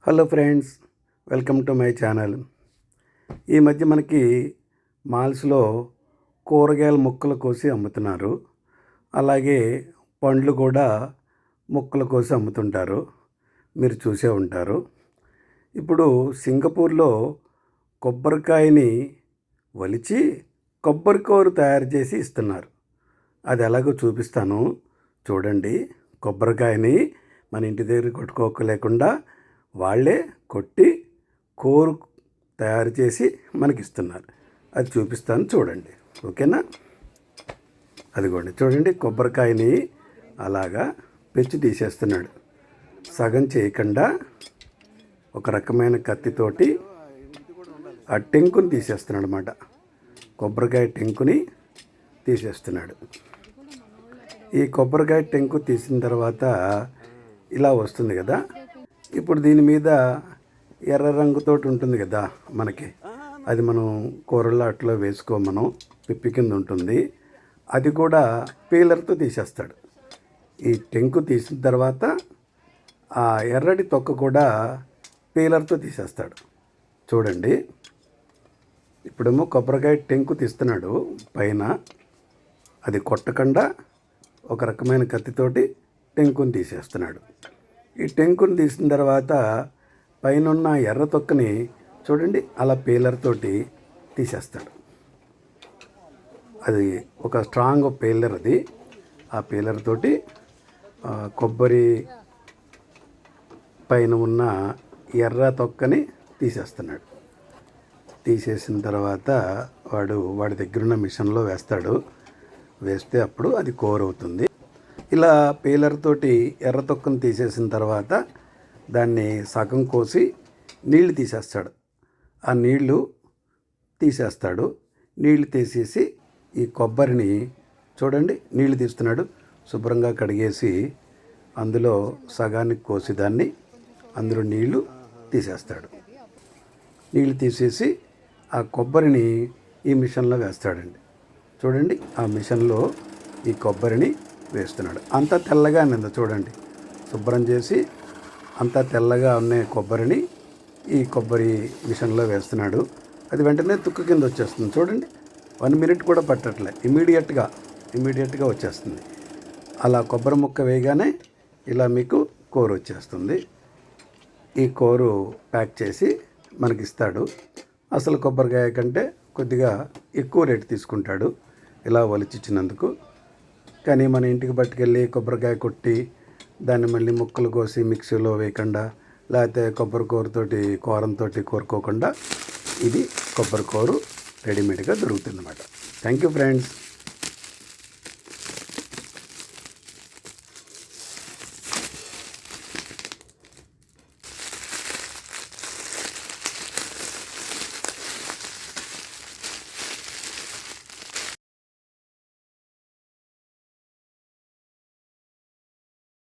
Hello friends, welcome to my channel. ఈ మధ్య మనకి మాల్స్లో కూరగాయల ముక్కలు కోసి అమ్ముతున్నారు. అలాగే పండ్లు కూడా ముక్కలు కోసి అమ్ముతుంటారు. మీరు చూసే ఉంటారు. ఇప్పుడు సింగపూర్లో కొబ్బరికాయని ఒలిచి కొబ్బరికూర తయారు చేసి ఇస్తున్నారు. అది ఎలాగో చూపిస్తాను చూడండి. కొబ్బరికాయని మన ఇంటి దగ్గర కొట్టుకోలేకుండా వాళ్ళే కొట్టి కూర తయారు చేసి మనకిస్తున్నారు. అది చూపిస్తాను చూడండి, ఓకేనా? అదిగోండి చూడండి, కొబ్బరికాయని అలాగా పెచ్చు తీసేస్తున్నాడు. సగం చేయకుండా ఒక రకమైన కత్తితోటి ఆ టెంకుని తీసేస్తున్నాడు అన్నమాట. కొబ్బరికాయ టెంకుని తీసేస్తున్నాడు. ఈ కొబ్బరికాయ టెంకు తీసిన తర్వాత ఇలా వస్తుంది కదా. ఇప్పుడు దీని మీద ఎర్ర రంగుతోటి ఉంటుంది కదా మనకి, అది మనం కూరల్లో అట్లా మనం పిప్పి కింద ఉంటుంది. అది కూడా పీలర్తో తీసేస్తాడు. ఈ టెంకు తీసిన తర్వాత ఆ ఎర్రటి తొక్క కూడా పీలర్తో తీసేస్తాడు. చూడండి, ఇప్పుడేమో కొబ్బరికాయ టెంకు తీస్తున్నాడు పైన. అది కొట్టకుండా ఒక రకమైన కత్తితోటి టెంకుని తీసేస్తున్నాడు. ఈ టెంకుని తీసిన తర్వాత పైన ఉన్న ఎర్ర తొక్కని చూడండి అలా పీలర్ తోటి తీసేస్తాడు. అది ఒక స్ట్రాంగ్ పీలర్. అది ఆ పీలర్ తోటి కొబ్బరి పైన ఉన్న ఎర్ర తొక్కని తీసేస్తున్నాడు. తీసేసిన తర్వాత వాడి దగ్గరున్న మిషన్లో వేస్తే అప్పుడు అది కూర అవుతుంది. ఇలా పీలర్ తోటి ఎర్ర తొక్కను తీసేసిన తర్వాత దాన్ని సగం కోసి నీళ్లు తీసేస్తాడు. ఆ నీళ్లు తీసేస్తాడు. నీళ్లు తీసేసి ఈ కొబ్బరిని చూడండి, నీళ్లు తీస్తున్నాడు. శుభ్రంగా కడిగేసి అందులో సగానికి కోసి దాన్ని అందులో నీళ్లు తీసేస్తాడు. నీళ్లు తీసేసి ఆ కొబ్బరిని ఈ మిషన్లో వేస్తాడండి. చూడండి, ఆ మిషన్లో ఈ కొబ్బరిని వేస్తున్నాడు. అంతా తెల్లగా నింద చూడండి, శుభ్రం చేసి అంతా తెల్లగా ఉన్న కొబ్బరిని ఈ కొబ్బరి మిషన్లో వేస్తున్నాడు. అది వెంటనే తుక్కు కింద వచ్చేస్తుంది. చూడండి, 1 మినిట్ కూడా పట్టట్లే, ఇమీడియట్గా వచ్చేస్తుంది. అలా కొబ్బరి ముక్క వేయగానే ఇలా మీకు కూర వచ్చేస్తుంది. ఈ కూర ప్యాక్ చేసి మనకిస్తాడు. అసలు కొబ్బరికాయ కంటే కొద్దిగా ఎక్కువ రేటు తీసుకుంటాడు ఇలా ఒలిచిచ్చినందుకు. కానీ మన ఇంటికి పట్టుకెళ్ళి కొబ్బరికాయ కొట్టి దాన్ని మళ్ళీ ముక్కలు కోసి మిక్సీలో వేయకుండా, లేకపోతే కొబ్బరి కూరంతో కోరుకోకుండా ఇది కొబ్బరి కూర రెడీమేడ్గా దొరుకుతుంది అన్నమాట. Thank you friends.